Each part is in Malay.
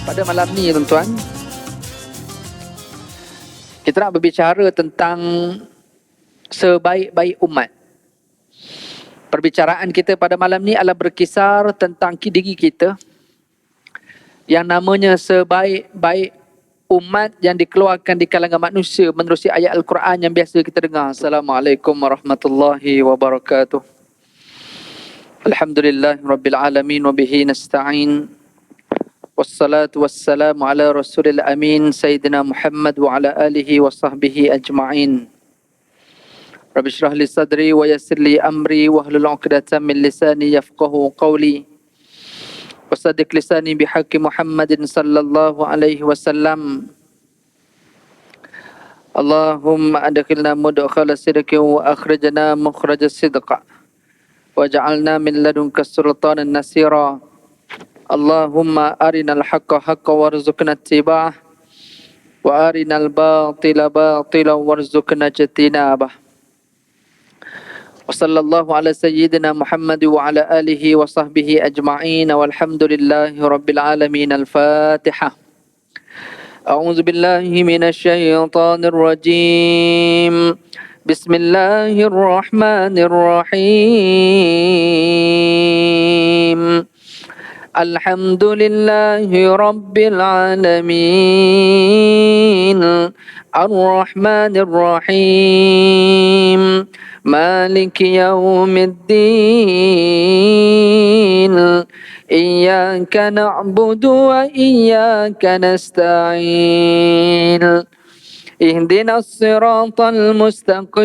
Pada malam ni tuan-tuan, kita nak berbicara tentang sebaik-baik umat. Perbicaraan kita pada malam ni adalah berkisar tentang diri kita yang namanya sebaik-baik umat yang dikeluarkan di kalangan manusia menerusi ayat Al-Quran yang biasa kita dengar. Assalamualaikum warahmatullahi wabarakatuh. Alhamdulillahirabbil alamin wa bihi nasta'in. Wassalatu wassalamu ala rasulil amin Sayyidina Muhammad wa ala alihi wa sahbihi ajma'in. Rabbi syrah li sadri wa yassir li amri wa hlul 'uqdatam min lisani yafqahu qawli. Wasaddiq lisani bihaqqi Muhammadin sallallahu alaihi wasallam. Allahumma adkhilna mudkhala sidqin wa akhrijna mukhraja sidqa. Waj'alna min ladunka sultanan nasira. Allahumma arinal haqqa haqqan warzuqna ittiba'ah wa arinal batila batilan warzuqna ijtinabah. Wa sallallahu ala sayyidina Muhammad wa ala alihi wa sahbihi ajma'in walhamdulillahi rabbil alamin. Al-Fatihah. A'udzu billahi minasy syaithanir rajim. Bismillahirrahmanirrahim. Alhamdulillahi rabbil alamin. Ar-Rahmanir Rahim. Maliki yaumiddin. Iyyaka na'budu wa iyyaka nasta'in. Ihdinas siratal mustaqim.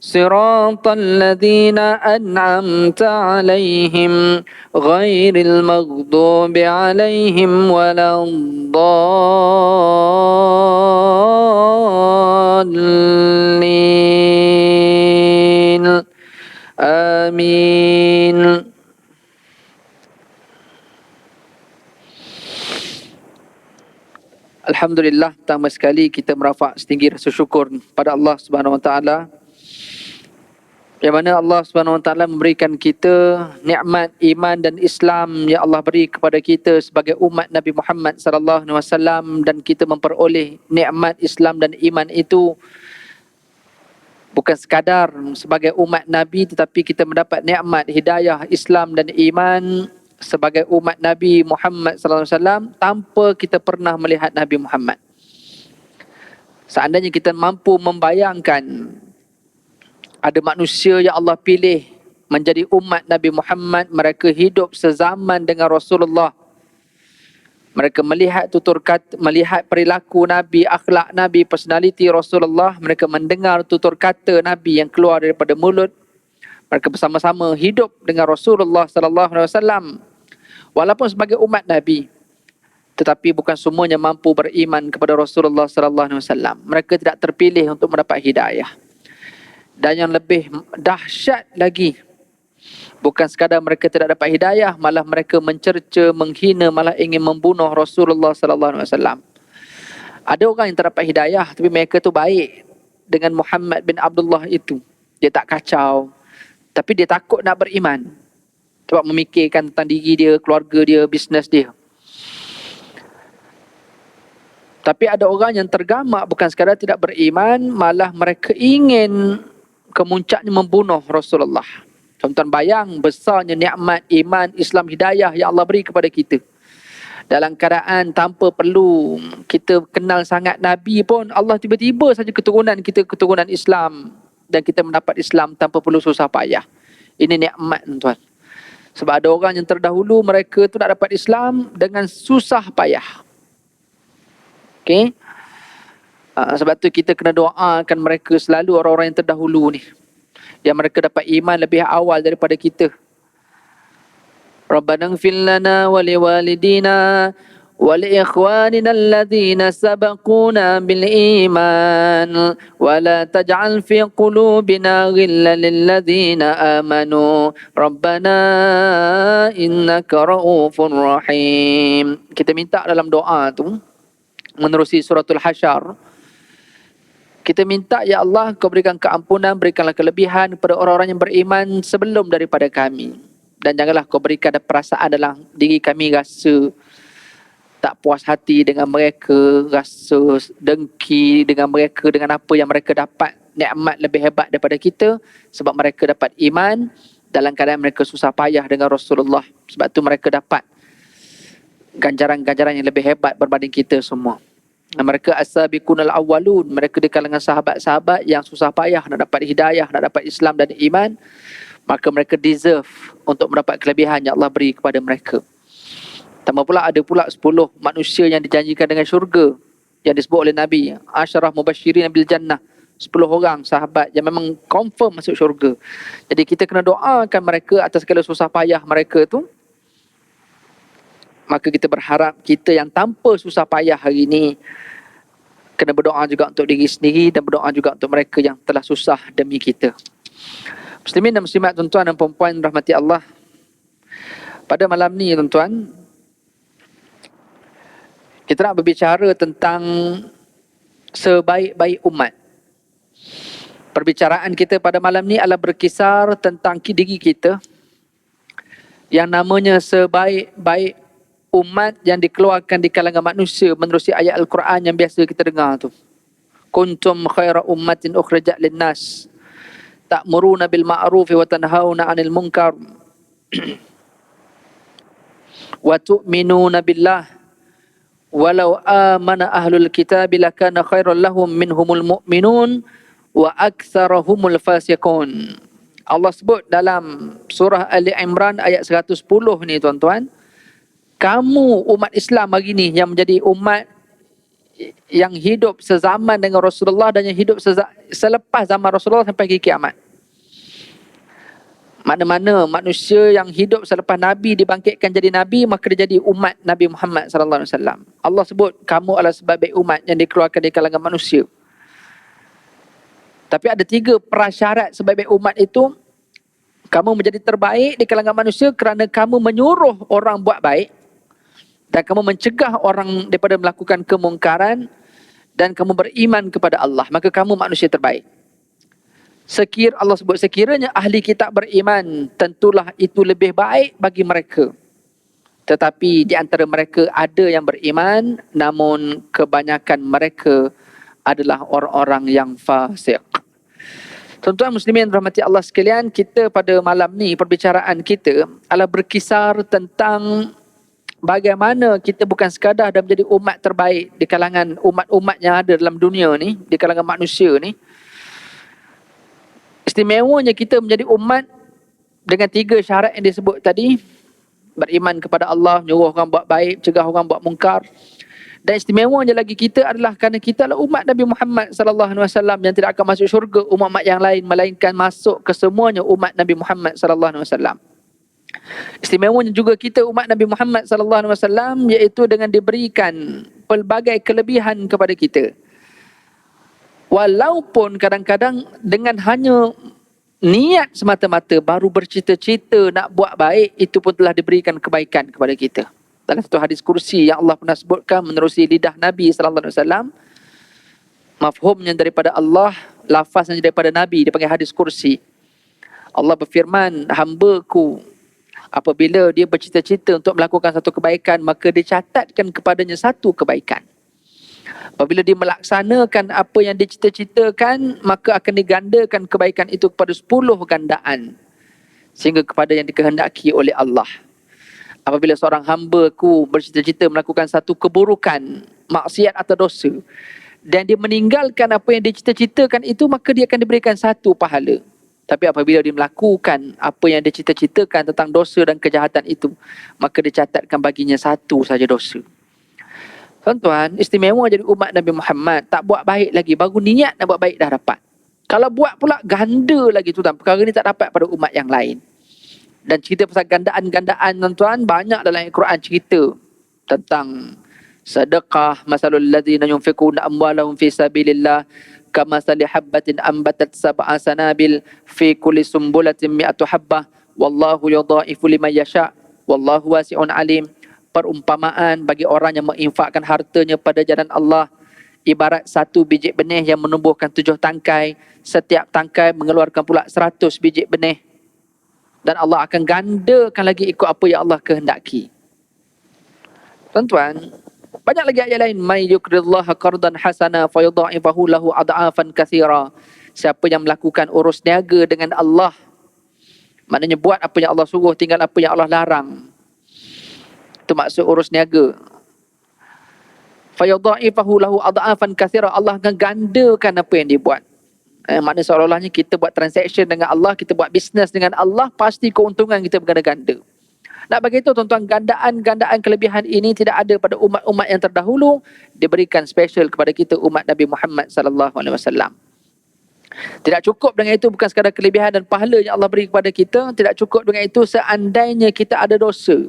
Siratal ladzina an'amta 'alaihim ghairil maghdubi 'alaihim waladdallin. Amin. Alhamdulillah, pertama sekali kita merafak setinggi rasa syukur pada Allah Subhanahu Wa Taala, yang mana Allah Subhanahu Wa Taala memberikan kita nikmat iman dan Islam yang Allah beri kepada kita sebagai umat Nabi Muhammad sallallahu alaihi wasallam, dan kita memperoleh nikmat Islam dan iman itu bukan sekadar sebagai umat Nabi, tetapi kita mendapat nikmat hidayah Islam dan iman sebagai umat Nabi Muhammad sallallahu alaihi wasallam tanpa kita pernah melihat Nabi Muhammad. Seandainya kita mampu membayangkan ada manusia yang Allah pilih menjadi umat Nabi Muhammad, mereka hidup sezaman dengan Rasulullah. Mereka melihat tutur kata, melihat perilaku Nabi, akhlak Nabi, personality Rasulullah. Mereka mendengar tutur kata Nabi yang keluar daripada mulut. Mereka bersama-sama hidup dengan Rasulullah sallallahu alaihi wasallam. Walaupun sebagai umat Nabi, tetapi bukan semuanya mampu beriman kepada Rasulullah sallallahu alaihi wasallam. Mereka tidak terpilih untuk mendapat hidayah. Dan yang lebih dahsyat lagi, bukan sekadar mereka tidak dapat hidayah, malah mereka mencerca, menghina, malah ingin membunuh Rasulullah sallallahu alaihi wasallam. Ada orang yang tak dapat hidayah, tapi mereka tu baik dengan Muhammad bin Abdullah itu. Dia tak kacau, tapi dia takut nak beriman sebab memikirkan tentang diri dia, keluarga dia, bisnes dia. Tapi ada orang yang tergamak, bukan sekadar tidak beriman, malah mereka ingin kemuncaknya membunuh Rasulullah. Tuan-tuan bayang besarnya nikmat iman, Islam, hidayah yang Allah beri kepada kita. Dalam keadaan tanpa perlu kita kenal sangat Nabi pun, Allah tiba-tiba saja keturunan kita keturunan Islam, dan kita mendapat Islam tanpa perlu susah payah. Ini nikmat, tuan. Sebab ada orang yang terdahulu, mereka tu nak dapat Islam dengan susah payah. Okey? Sebab tu kita kena doakan mereka selalu, orang-orang yang terdahulu ni, yang mereka dapat iman lebih awal daripada kita. Rabbana ighfir lana wa liwalidina wa li ikhwanina alladhina sabaquna bil iman wa la taj'al fi qulubina ghillan lil ladzina amanu Rabbana innaka raufur rahim. Kita minta dalam doa tu menerusi suratul Hasyr. Kita minta, ya Allah, Kau berikan keampunan, berikanlah kelebihan kepada orang-orang yang beriman sebelum daripada kami. Dan janganlah kau berikan ada perasaan dalam diri kami rasa tak puas hati dengan mereka, rasa dengki dengan mereka, dengan apa yang mereka dapat nikmat lebih hebat daripada kita, sebab mereka dapat iman dalam keadaan mereka susah payah dengan Rasulullah. Sebab tu mereka dapat ganjaran-ganjaran yang lebih hebat berbanding kita semua. Mereka as-sabiqunal awwalun, mereka di kalangan sahabat-sahabat yang susah payah nak dapat hidayah, nak dapat Islam dan iman, maka mereka deserve untuk mendapat kelebihan yang Allah beri kepada mereka. Tambah pula ada pula 10 manusia yang dijanjikan dengan syurga yang disebut oleh Nabi, Asyarah Mubasyirin bil Jannah, 10 orang sahabat yang memang confirm masuk syurga. Jadi kita kena doakan mereka atas segala susah payah mereka tu. Maka kita berharap kita yang tanpa susah payah hari ini kena berdoa juga untuk diri sendiri dan berdoa juga untuk mereka yang telah susah demi kita. Muslimin dan muslimat, tuan-tuan dan puan-puan rahmati Allah. Pada malam ni tuan-tuan, kita nak berbicara tentang sebaik-baik umat. Perbicaraan kita pada malam ni adalah berkisar tentang diri kita yang namanya sebaik-baik umat yang dikeluarkan di kalangan manusia menerusi ayat Al-Quran yang biasa kita dengar tu. Kuntum khaira ummatin ukhrijat linnas ta'muruna bil ma'rufi wa tanhauna 'anil munkar wa tu'minuna billah walau amana ahlul kitab lakana khairan lahum minhumul mu'minun wa aktsarahumul fasiqun. Allah sebut dalam surah Ali Imran ayat 110 ni tuan-tuan, kamu umat Islam hari ni yang menjadi umat yang hidup sezaman dengan Rasulullah dan yang hidup selepas zaman Rasulullah sampai ke kiamat. Mana-mana manusia yang hidup selepas Nabi dibangkitkan jadi Nabi, maka dia jadi umat Nabi Muhammad sallallahu alaihi wasallam. Allah sebut kamu adalah sebaik-baik umat yang dikeluarkan di kalangan manusia. Tapi ada 3 prasyarat sebaik-baik umat itu. Kamu menjadi terbaik di kalangan manusia kerana kamu menyuruh orang buat baik, dan kamu mencegah orang daripada melakukan kemungkaran, dan kamu beriman kepada Allah, maka kamu manusia terbaik. Allah sebut sekiranya ahli kitab beriman, tentulah itu lebih baik bagi mereka. Tetapi di antara mereka ada yang beriman, namun kebanyakan mereka adalah orang-orang yang fasik. Tuan-tuan muslimin rahmati Allah sekalian, kita pada malam ni perbicaraan kita adalah berkisar tentang bagaimana kita bukan sekadar dah menjadi umat terbaik di kalangan umat-umat yang ada dalam dunia ni, di kalangan manusia ni. Istimewanya kita menjadi umat dengan 3 syarat yang disebut tadi. Beriman kepada Allah, nyuruh orang buat baik, cegah orang buat mungkar. Dan istimewanya lagi kita adalah kerana kita adalah umat Nabi Muhammad sallallahu alaihi wasallam yang tidak akan masuk syurga umat-umat yang lain, melainkan masuk ke semuanya umat Nabi Muhammad sallallahu alaihi wasallam. Istimewanya juga kita umat Nabi Muhammad sallallahu alaihi wasallam iaitu dengan diberikan pelbagai kelebihan kepada kita. Walaupun kadang-kadang dengan hanya niat semata-mata baru bercita-cita nak buat baik, itu pun telah diberikan kebaikan kepada kita. Dalam satu hadis kursi yang Allah pernah sebutkan menerusi lidah Nabi sallallahu alaihi wasallam, mafhumnya daripada Allah, lafaznya daripada Nabi, dipanggil hadis kursi. Allah berfirman, hamba-Ku apabila dia bercita-cita untuk melakukan satu kebaikan, maka dicatatkan kepadanya satu kebaikan. Apabila dia melaksanakan apa yang dicita-citakan, maka akan digandakan kebaikan itu kepada 10 gandaan, sehingga kepada yang dikehendaki oleh Allah. Apabila seorang hamba-Ku bercita-cita melakukan satu keburukan, maksiat atau dosa, dan dia meninggalkan apa yang dicita-citakan itu, maka dia akan diberikan 1 pahala. Tapi apabila dia melakukan apa yang dia cita-citakan tentang dosa dan kejahatan itu, maka dicatatkan baginya 1 saja dosa. Tuan-tuan, istimewa jadi umat Nabi Muhammad, tak buat baik lagi, baru niat nak buat baik dah dapat. Kalau buat pula ganda lagi tuan-tuan, perkara ni tak dapat pada umat yang lain. Dan cerita pasal gandaan-gandaan tuan-tuan, banyak dalam Al-Quran cerita tentang sedekah, masalul ladzina yunfiquna amwalahum fi sabilillah kamasali habbatin ambatat sab'a sanabil fi kulli sumbulatin mi'atu habbah wallahu yudha'ifu liman yasha' wallahu wasi'un alim. Perumpamaan bagi orang yang menginfakkan hartanya pada jalan Allah ibarat 1 biji benih yang menumbuhkan 7 tangkai, setiap tangkai mengeluarkan pula 100 biji benih. Dan Allah akan gandakan lagi ikut apa yang Allah kehendaki. Tuan-tuan, banyak lagi ayat lain. May yuqrillaha qardan hasana fayudha'ifahu lahu ad'afan katsira. Siapa yang melakukan urus niaga dengan Allah, maknanya buat apa yang Allah suruh, tinggal apa yang Allah larang. Itu maksud urus niaga. Fayudha'ifahu lahu ad'afan katsira. Allah akan gandakan apa yang dia buat. Maknanya seolah-olahnya kita buat transaction dengan Allah, kita buat bisnes dengan Allah, pasti keuntungan kita berganda-ganda. Nak bagi itu tuan-tuan, gandaan kelebihan ini tidak ada pada umat-umat yang terdahulu, diberikan special kepada kita umat Nabi Muhammad sallallahu alaihi wasallam. Tidak cukup dengan itu, bukan sekadar kelebihan dan pahala yang Allah beri kepada kita, tidak cukup dengan itu seandainya kita ada dosa.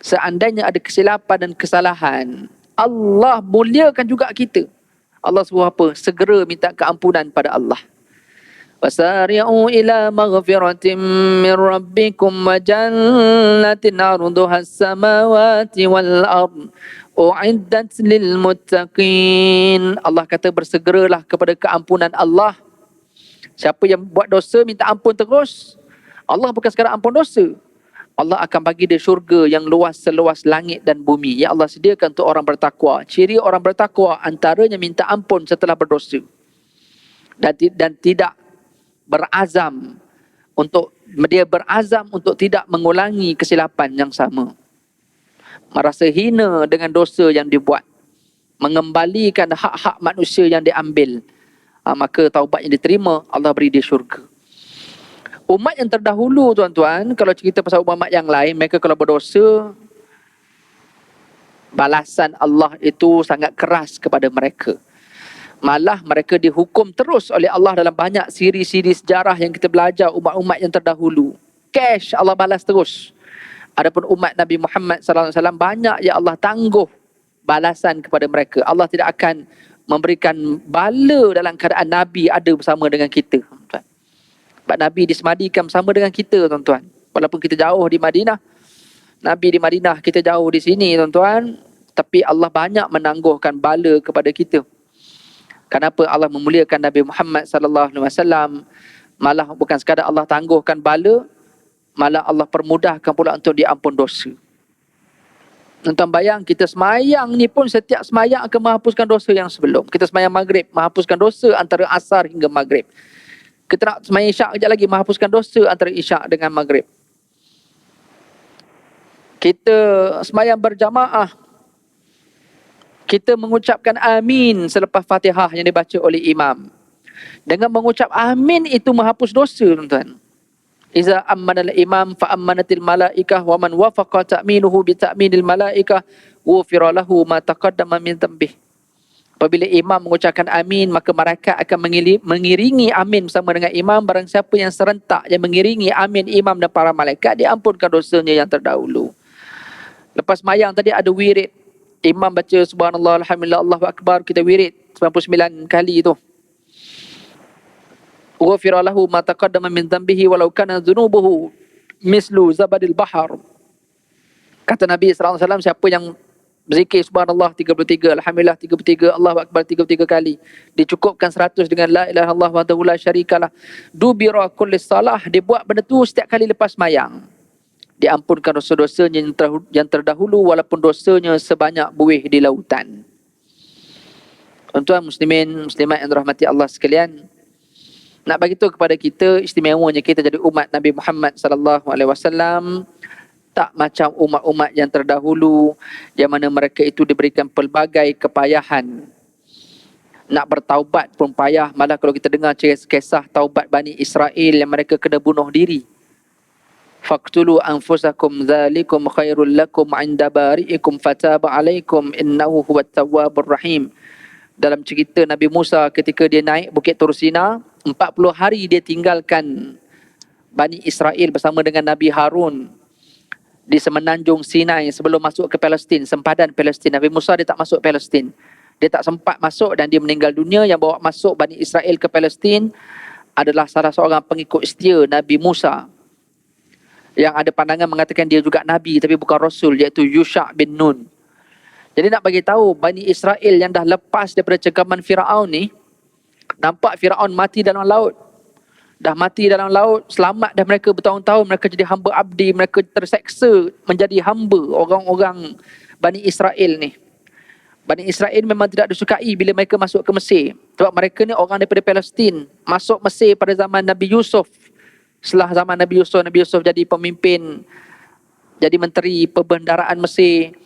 Seandainya ada kesilapan dan kesalahan, Allah muliakan juga kita. Allah suruh apa? Segera minta keampunan pada Allah. Wasari'u ila maghfiratin min rabbikum wa jannatin 'arduha as-samawati wal ard u'iddat lil muttaqin. Allah kata bersegeralah kepada keampunan Allah. Siapa yang buat dosa minta ampun terus, Allah bukan sekadar ampun dosa, Allah akan bagi dia syurga yang luas seluas langit dan bumi. Ya Allah sediakan untuk orang bertakwa. Ciri orang bertakwa antaranya minta ampun setelah berdosa. Dan tidak berazam untuk tidak mengulangi kesilapan yang sama. Merasa hina dengan dosa yang dibuat. Mengembalikan hak-hak manusia yang diambil. Maka taubat yang diterima, Allah beri dia syurga. Umat yang terdahulu tuan-tuan, kalau cerita pasal umat yang lain, mereka kalau berdosa, balasan Allah itu sangat keras kepada mereka. Malah mereka dihukum terus oleh Allah dalam banyak siri-siri sejarah yang kita belajar umat-umat yang terdahulu. Cash Allah balas terus. Adapun umat Nabi Muhammad sallallahu alaihi wasallam, banyak yang Allah tangguh balasan kepada mereka. Allah tidak akan memberikan bala dalam keadaan Nabi ada bersama dengan kita. Sebab Nabi disemadikan bersama dengan kita tuan-tuan. Walaupun kita jauh di Madinah, Nabi di Madinah, kita jauh di sini tuan-tuan, tapi Allah banyak menangguhkan bala kepada kita. Kenapa Allah memuliakan Nabi Muhammad sallallahu alaihi wasallam? Malah bukan sekadar Allah tangguhkan bala, malah Allah permudahkan pula untuk diampun dosa. Tuan-tuan bayang, kita semayang ni pun setiap semayang akan menghapuskan dosa yang sebelum. Kita semayang maghrib, menghapuskan dosa antara asar hingga maghrib. Kita nak semayang isyak kejap lagi, menghapuskan dosa antara isyak dengan maghrib. Kita semayang berjamaah, kita mengucapkan amin selepas Fatihah yang dibaca oleh imam. Dengan mengucap amin itu menghapus dosa tuan-tuan. Iza ammanal imam fa ammanatil malaikah wa man wafaqa ta'minuhu bi ta'minil malaikah ghufira lahu ma taqaddama min dhanbih. Apabila imam mengucapkan amin, maka malaikat akan mengiringi amin bersama dengan imam. Barang siapa yang serentak yang mengiringi amin imam dan para malaikat, diampunkan dosanya yang terdahulu. Lepas mayang tadi ada wirid. Imam baca subhanallah, alhamdulillah, Allahu akbar, kita wirid 99 kali tu. Ghufira lahu ma taqaddama min dhanbihi walau kana dhunubuhu mislu zabadil bahar. Kata Nabi sallallahu alaihi wasallam, siapa yang berzikir subhanallah 33, alhamdulillah 33, Allahu akbar 33 kali, dicukupkan 100 dengan la ilaha illallah wahdahu la syarikalah, dubira kulli salah, dia buat benda tu setiap kali lepas mayang, diampunkan dosa-dosanya yang terdahulu walaupun dosanya sebanyak buih di lautan. Tuan-tuan muslimin muslimat yang dirahmati Allah sekalian, nak bagi tahu kepada kita istimewanya kita jadi umat Nabi Muhammad sallallahu alaihi wasallam. Tak macam umat-umat yang terdahulu yang mana mereka itu diberikan pelbagai kepayahan. Nak bertaubat pun payah. Malah kalau kita dengar kisah taubat Bani Israel yang mereka kena bunuh diri. Faqtulu anfusakum dzalikum khairul lakum 'inda bari'ikum fataba 'alaikum innahu huwat tawwabur rahim. Dalam cerita Nabi Musa ketika dia naik Bukit Tursina, 40 hari dia tinggalkan Bani Israel bersama dengan Nabi Harun di semenanjung Sinai sebelum masuk ke Palestin, sempadan Palestin. Nabi Musa dia tak masuk Palestin. Dia tak sempat masuk dan dia meninggal dunia. Yang bawa masuk Bani Israel ke Palestin adalah salah seorang pengikut setia Nabi Musa, yang ada pandangan mengatakan dia juga Nabi tapi bukan Rasul, iaitu Yusha' bin Nun. Jadi nak bagi tahu Bani Israel yang dah lepas daripada cengkaman Firaun ni, nampak Firaun mati dalam laut. Dah mati dalam laut, selamat dah mereka bertahun-tahun, mereka jadi hamba abdi, mereka terseksa menjadi hamba orang-orang Bani Israel ni. Bani Israel memang tidak disukai bila mereka masuk ke Mesir. Sebab mereka ni orang daripada Palestin, masuk Mesir pada zaman Nabi Yusuf. Setelah zaman Nabi Yusuf jadi pemimpin, jadi menteri perbendaraan Mesir.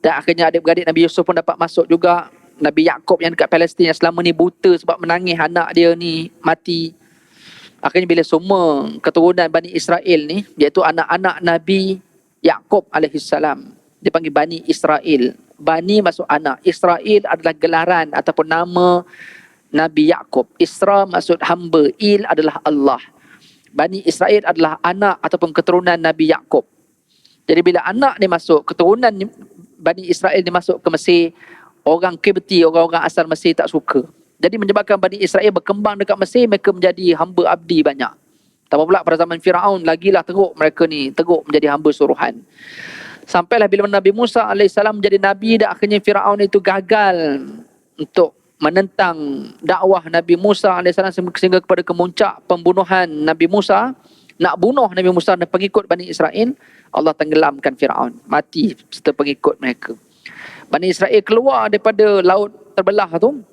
Dan akhirnya adik-beradik Nabi Yusuf pun dapat masuk juga. Nabi Yaakob yang dekat Palestin yang selama ni buta sebab menangis anak dia ni mati. Akhirnya bila semua keturunan Bani Israel ni, iaitu anak-anak Nabi Yaakob alaihissalam, dia panggil Bani Israel. Bani maksud anak. Israel adalah gelaran ataupun nama Nabi Yaakob. Isra maksud hamba. Il adalah Allah. Bani Israel adalah anak ataupun keturunan Nabi Yaakob. Jadi bila anak ni masuk, keturunan Bani Israel ni masuk ke Mesir, orang Kibti, orang-orang asal Mesir tak suka. Jadi menyebabkan Bani Israel berkembang dekat Mesir, mereka menjadi hamba abdi banyak. Tambah pula pada zaman Firaun, lagilah teruk mereka ni, teruk menjadi hamba suruhan. Sampailah bila Nabi Musa AS menjadi Nabi, dan akhirnya Firaun itu gagal untuk menentang dakwah Nabi Musa AS sehingga kepada kemuncak pembunuhan Nabi Musa. Nak bunuh Nabi Musa dan pengikut Bani Israel, Allah tenggelamkan Firaun, mati serta pengikut mereka. Bani Israel keluar daripada laut terbelah tu,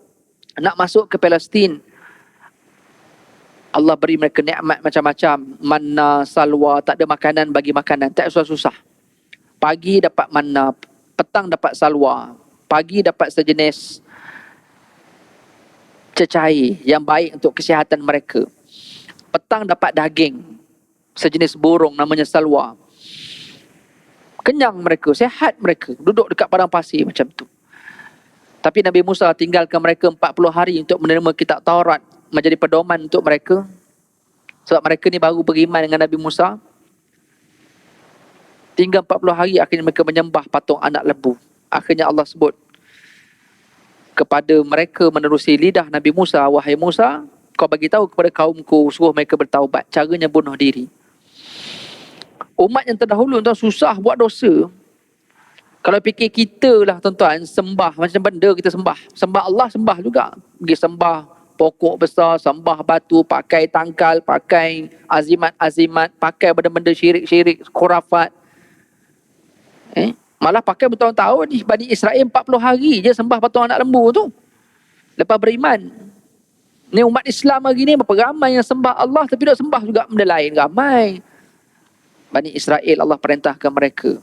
nak masuk ke Palestin. Allah beri mereka nikmat macam-macam, manna, salwa, tak ada makanan bagi makanan, tak susah-susah. Pagi dapat manna, petang dapat salwa, pagi dapat sejenis cecair yang baik untuk kesihatan mereka. Petang dapat daging, sejenis burung namanya salwa. Kenyang mereka, sihat mereka, duduk dekat padang pasir macam tu. Tapi Nabi Musa tinggalkan mereka 40 hari untuk menerima kitab Taurat menjadi pedoman untuk mereka. Sebab mereka ni baru beriman dengan Nabi Musa. Tinggal 40 hari, akhirnya mereka menyembah patung anak lembu. Akhirnya Allah sebut kepada mereka menerusi lidah Nabi Musa, wahai Musa, kau bagi tahu kepada kaumku, suruh mereka bertaubat. Caranya bunuh diri. Umat yang terdahulu tuan, susah buat dosa. Kalau fikir kita lah tuan-tuan, sembah macam benda kita sembah. Sembah Allah, sembah juga. Pergi sembah pokok besar, sembah batu, pakai tangkal, pakai azimat-azimat, pakai benda-benda syirik-syirik, khurafat. Malah pakai bertahun-tahun ni. Bani Israel 40 hari je sembah patung anak lembu tu. Lepas beriman. Ni umat Islam hari ni berapa ramai yang sembah Allah tapi tak sembah juga benda lain. Ramai. Bani Israel Allah perintahkan mereka.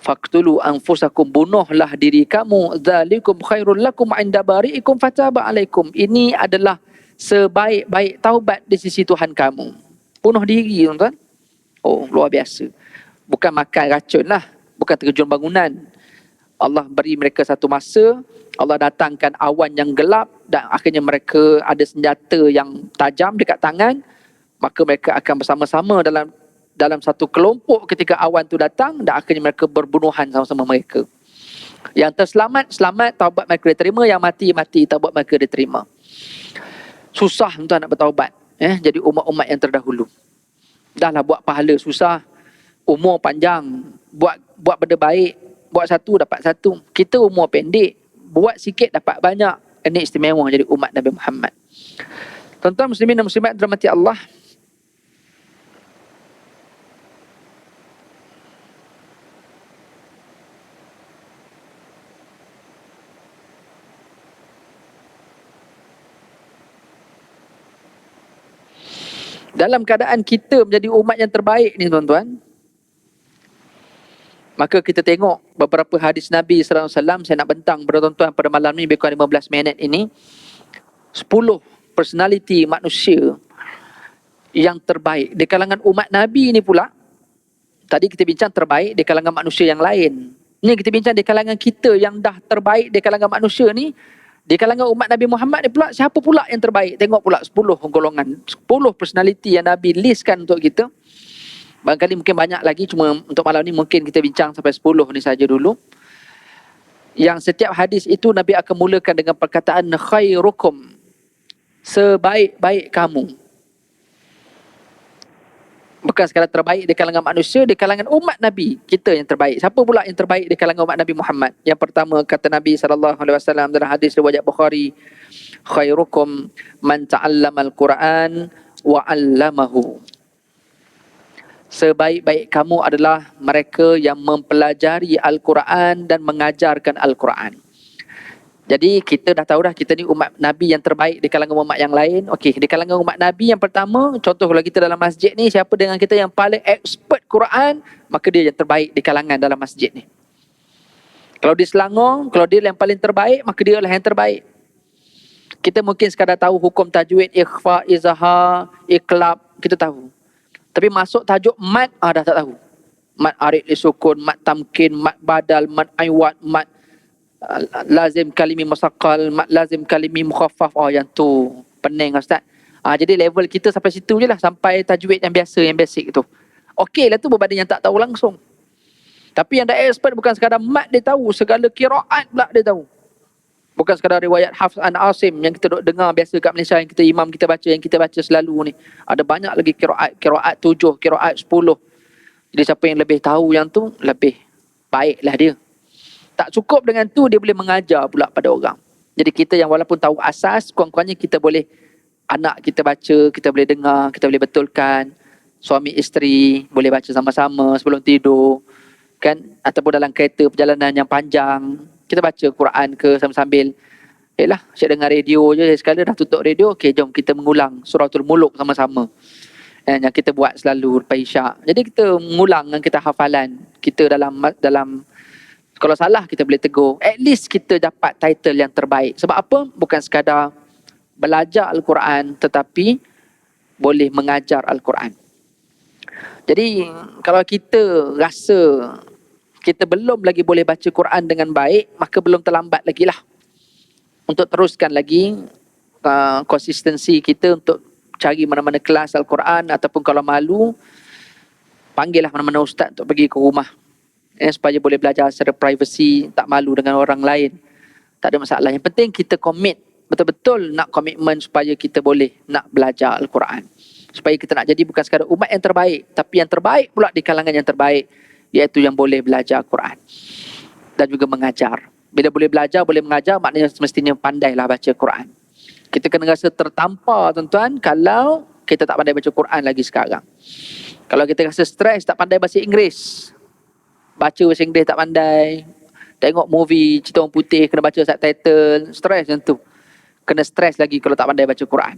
Faqtulu anfusakum, bunuhlah diri kamu, zalikum khairul lakum inda bari'ikum fataba alaikum. Ini adalah sebaik-baik taubat di sisi Tuhan kamu. Bunuh diri tuan-tuan. Oh, luar biasa. Bukan makan racun lah, bukan terjun bangunan. Allah beri mereka satu masa, Allah datangkan awan yang gelap dan akhirnya mereka ada senjata yang tajam dekat tangan, maka mereka akan bersama-sama dalam satu kelompok ketika awan tu datang dan akhirnya mereka berbunuhan sama-sama mereka. Yang terselamat, selamat, taubat mereka diterima. Yang mati, mati, taubat mereka diterima. Susah tuan nak bertaubat. Jadi umat-umat yang terdahulu. Dah lah buat pahala susah. Umur panjang. Buat benda baik. Buat satu, dapat satu. Kita umur pendek. Buat sikit, dapat banyak. Ini istimewa jadi umat Nabi Muhammad. Tuan-tuan muslimin dan muslimat dirahmati Allah. Dalam keadaan kita menjadi umat yang terbaik ni tuan-tuan, maka kita tengok beberapa hadis Nabi SAW. Saya nak bentang pada tuan-tuan pada malam ni, lebih kurang 15 minit ini. 10 personality manusia yang terbaik di kalangan umat Nabi ni pula. Tadi kita bincang terbaik di kalangan manusia yang lain. Ni kita bincang di kalangan kita yang dah terbaik di kalangan manusia ni. Di kalangan umat Nabi Muhammad ni pula, siapa pula yang terbaik? Tengok pula 10 golongan, 10 personality yang Nabi listkan untuk kita. Barangkali mungkin banyak lagi, cuma untuk malam ni mungkin kita bincang sampai 10 ni saja dulu. Yang setiap hadis itu Nabi akan mulakan dengan perkataan khairukum, sebaik-baik kamu. Bukan sekadar terbaik di kalangan manusia, di kalangan umat Nabi, kita yang terbaik. Siapa pula yang terbaik di kalangan umat Nabi Muhammad? Yang pertama kata Nabi SAW dalam hadis riwayat Bukhari, khairukum man ta'allamal Quran wa 'allamahu. Sebaik-baik kamu adalah mereka yang mempelajari Al-Quran dan mengajarkan Al-Quran. Jadi kita dah tahu dah kita ni umat Nabi yang terbaik di kalangan umat yang lain. Okey, di kalangan umat Nabi yang pertama, contoh kalau kita dalam masjid ni, siapa dengan kita yang paling expert Quran, maka dia yang terbaik di kalangan dalam masjid ni. Kalau di Selangor, kalau dia yang paling terbaik, maka dia lah yang terbaik. Kita mungkin sekadar tahu hukum tajwid, ikhfa, izhar, iqlab, kita tahu. Tapi masuk tajuk mat, dah tak tahu. Mat arid li sukun, mat tamkin, mat badal, mat aiwat, mat lazim kalimi musaqqal, mat lazim kalimi mukhaffaf. Yang tu pening ustaz. Jadi level kita sampai situ je lah, sampai tajwid yang biasa, yang basic tu. Okey lah tu berbanding yang tak tahu langsung. Tapi yang dah expert bukan sekadar mat dia tahu, segala qiraat pula dia tahu. Bukan sekadar riwayat Hafs an Asim yang kita dengar biasa kat Malaysia, yang kita imam kita baca, yang kita baca selalu ni. Ada banyak lagi qiraat 7, qiraat 10. Jadi siapa yang lebih tahu yang tu, lebih baiklah dia. Tak cukup dengan tu, dia boleh mengajar pula pada orang. Jadi kita yang walaupun tahu asas, kurang-kurangnya kita boleh, anak kita baca, kita boleh dengar, kita boleh betulkan. Suami isteri boleh baca sama-sama sebelum tidur, kan? Ataupun dalam kereta perjalanan yang panjang, kita baca Quran ke sambil-sambil. Syed dengar radio je sekali, dah tutup radio, okey jom kita mengulang Suratul Muluk sama-sama. Yang kita buat selalu lepas Isyak. Jadi kita mengulang dengan kita hafalan. Kita dalam kalau salah kita boleh tegur. At least kita dapat title yang terbaik. Sebab apa? Bukan sekadar belajar Al-Quran, tetapi boleh mengajar Al-Quran. Jadi kalau kita rasa kita belum lagi boleh baca Quran dengan baik, maka belum terlambat lagi lah untuk teruskan lagi konsistensi kita untuk cari mana-mana kelas Al-Quran, ataupun kalau malu, panggillah mana-mana ustaz untuk pergi ke rumah, supaya boleh belajar secara privacy, tak malu dengan orang lain. Tak ada masalah. Yang penting kita komit, betul-betul nak komitmen supaya kita boleh nak belajar Al-Quran. Supaya kita nak jadi bukan sekadar umat yang terbaik, tapi yang terbaik pula di kalangan yang terbaik, iaitu yang boleh belajar Quran dan juga mengajar. Bila boleh belajar, boleh mengajar, maknanya semestinya pandailah baca Quran. Kita kena rasa tertampar tuan-tuan kalau kita tak pandai baca Quran lagi sekarang. Kalau kita rasa stres, tak pandai bahasa Inggeris, baca bahasa Inggeris tak pandai, tengok movie cerita orang putih kena baca subtitle, stres macam tu. Kena stres lagi kalau tak pandai baca Quran.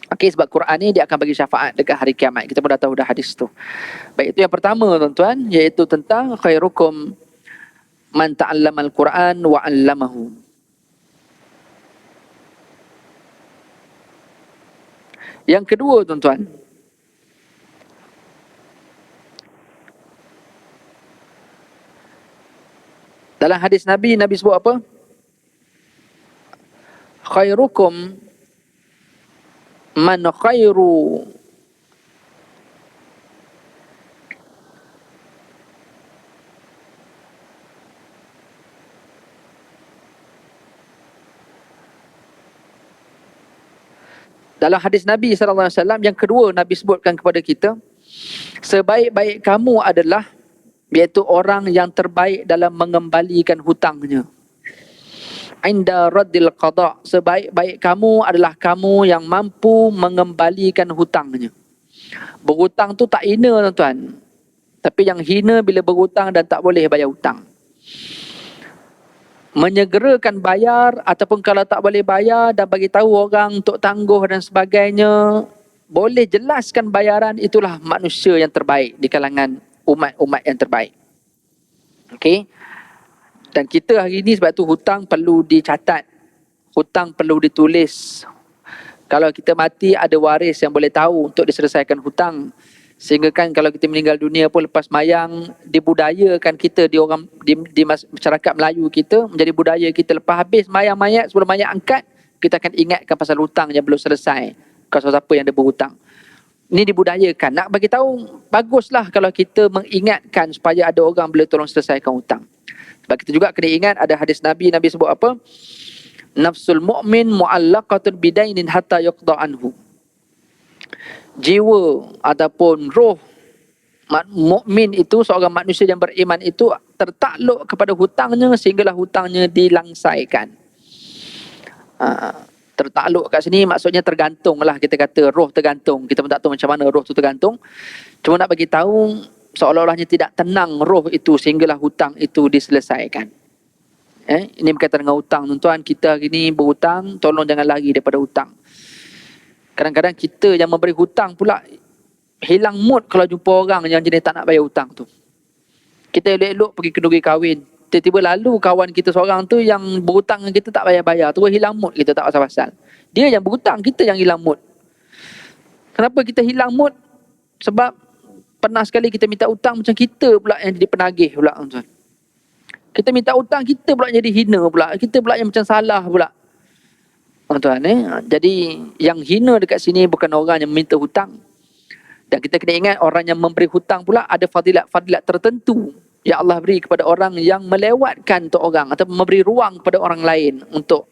Okey, sebab Quran ni dia akan bagi syafaat dekat hari kiamat. Kita pun dah tahu dah hadis tu. Baik, itu yang pertama tuan-tuan, iaitu tentang khairukum man ta'allama al-Quran wa 'allamahu. Yang kedua tuan-tuan, dalam hadis Nabi sebut apa? Khairukum man khairu dalam hadis Nabi SAW yang kedua, Nabi sebutkan kepada kita, sebaik-baik kamu adalah, iaitu orang yang terbaik dalam mengembalikan hutangnya. Inda raddil qada, sebaik-baik kamu adalah kamu yang mampu mengembalikan hutangnya. Berhutang tu tak hina tuan-tuan, tapi yang hina bila berhutang dan tak boleh bayar hutang. Menyegerakan bayar, ataupun kalau tak boleh bayar dan bagi tahu orang untuk tangguh dan sebagainya, boleh jelaskan bayaran, itulah manusia yang terbaik di kalangan umat-umat yang terbaik. Okey. Dan kita hari ini sebab tu hutang perlu dicatat, hutang perlu ditulis. Kalau kita mati ada waris yang boleh tahu untuk diselesaikan hutang. Sehingga kan kalau kita meninggal dunia pun lepas mayang, dibudayakan kita di masyarakat Melayu kita, menjadi budaya kita, lepas habis mayang mayat, sebelum mayat angkat, kita akan ingatkan pasal hutang yang belum selesai. Kalau siapa yang ada berhutang. Ini dibudayakan. Nak bagi tahu, baguslah kalau kita mengingatkan supaya ada orang boleh tolong selesaikan hutang. Sebab kita juga kena ingat ada hadis Nabi sebut apa? Nafsul mu'min mu'allaqatun bidainin hatta yuqda anhu. Jiwa ataupun roh mukmin itu, seorang manusia yang beriman itu tertakluk kepada hutangnya sehinggalah hutangnya dilangsaikan. Tertakluk kat sini maksudnya tergantung lah, kita kata roh tergantung. Kita pun tak tahu macam mana roh tu tergantung. Cuma nak bagi tahu seolah-olahnya tidak tenang roh itu sehinggalah hutang itu diselesaikan. Ini berkaitan dengan hutang tuan-tuan. Kita hari ni berhutang, tolong jangan lari daripada hutang. Kadang-kadang kita yang memberi hutang pula hilang mood kalau jumpa orang yang jenis tak nak bayar hutang tu. Kita elok-elok pergi kenduri kahwin, tiba-tiba lalu kawan kita seorang tu yang berhutang dengan kita tak bayar-bayar, terus hilang mood kita tak pasal-pasal. Dia yang berhutang, kita yang hilang mood. Kenapa kita hilang mood? Sebab pernah sekali kita minta hutang macam kita pula yang jadi penagih pula tuan. Kita minta hutang, kita pula jadi hina pula. Kita pula yang macam salah pula. Tuan, Jadi yang hina dekat sini bukan orang yang minta hutang. Dan kita kena ingat orang yang memberi hutang pula ada fadilat-fadilat tertentu yang Allah beri kepada orang yang melewatkan untuk orang atau memberi ruang kepada orang lain untuk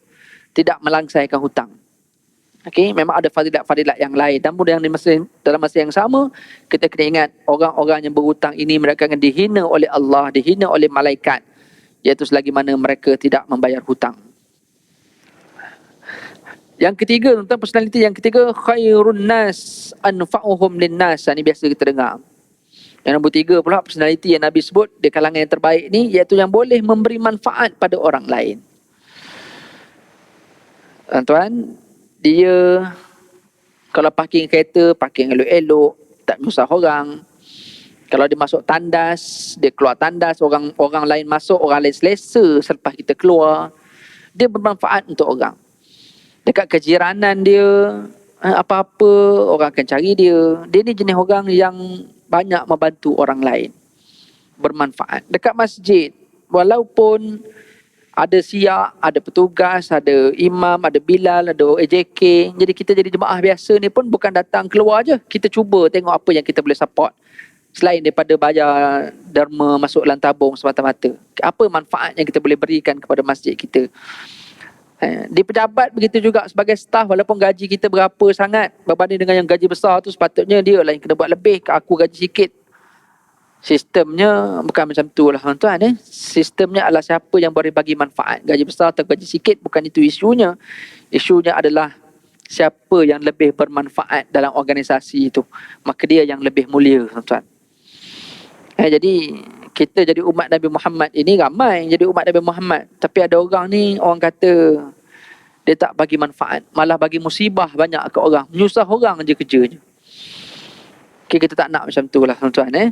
tidak melangsaikan hutang. Okey, memang ada fadilat-fadilat yang lain. Namun dalam masa yang sama, kita kena ingat orang-orang yang berhutang ini mereka akan dihina oleh Allah, dihina oleh malaikat, iaitu selagi mana mereka tidak membayar hutang. Yang ketiga, tentang personaliti yang ketiga, khairun nas anfa'uhum linnas. Ini biasa kita dengar. Yang nombor tiga pula, personaliti yang Nabi sebut di kalangan yang terbaik ni, iaitu yang boleh memberi manfaat pada orang lain. Tuan, dia kalau parking kereta, parking elok-elok, tak menyusah orang. Kalau dia masuk tandas, dia keluar tandas, orang lain masuk, orang lain selesa selepas kita keluar. Dia bermanfaat untuk orang. Dekat kejiranan dia, apa-apa orang akan cari dia. Dia ni jenis orang yang banyak membantu orang lain, bermanfaat. Dekat masjid, walaupun ada siak, ada petugas, ada imam, ada bilal, ada AJK, jadi kita jadi jemaah biasa ni pun bukan datang keluar je. Kita cuba tengok apa yang kita boleh support selain daripada bayar derma masuk dalam tabung semata-mata. Apa manfaat yang kita boleh berikan kepada masjid kita. Di pejabat begitu juga, sebagai staf, walaupun gaji kita berapa sangat berbanding dengan yang gaji besar tu, sepatutnya dia lah yang kena buat lebih, ke aku gaji sikit. Sistemnya bukan macam tu lah tuan. Sistemnya adalah siapa yang boleh bagi manfaat, gaji besar atau gaji sikit, bukan itu isunya. Isunya adalah siapa yang lebih bermanfaat dalam organisasi itu, maka dia yang lebih mulia tuan. Jadi kita jadi umat Nabi Muhammad ini ramai jadi umat Nabi Muhammad, tapi ada orang ni, orang kata dia tak bagi manfaat, malah bagi musibah banyak ke orang, menyusah orang je kerjanya. Kita tak nak macam tu lah tuan-tuan.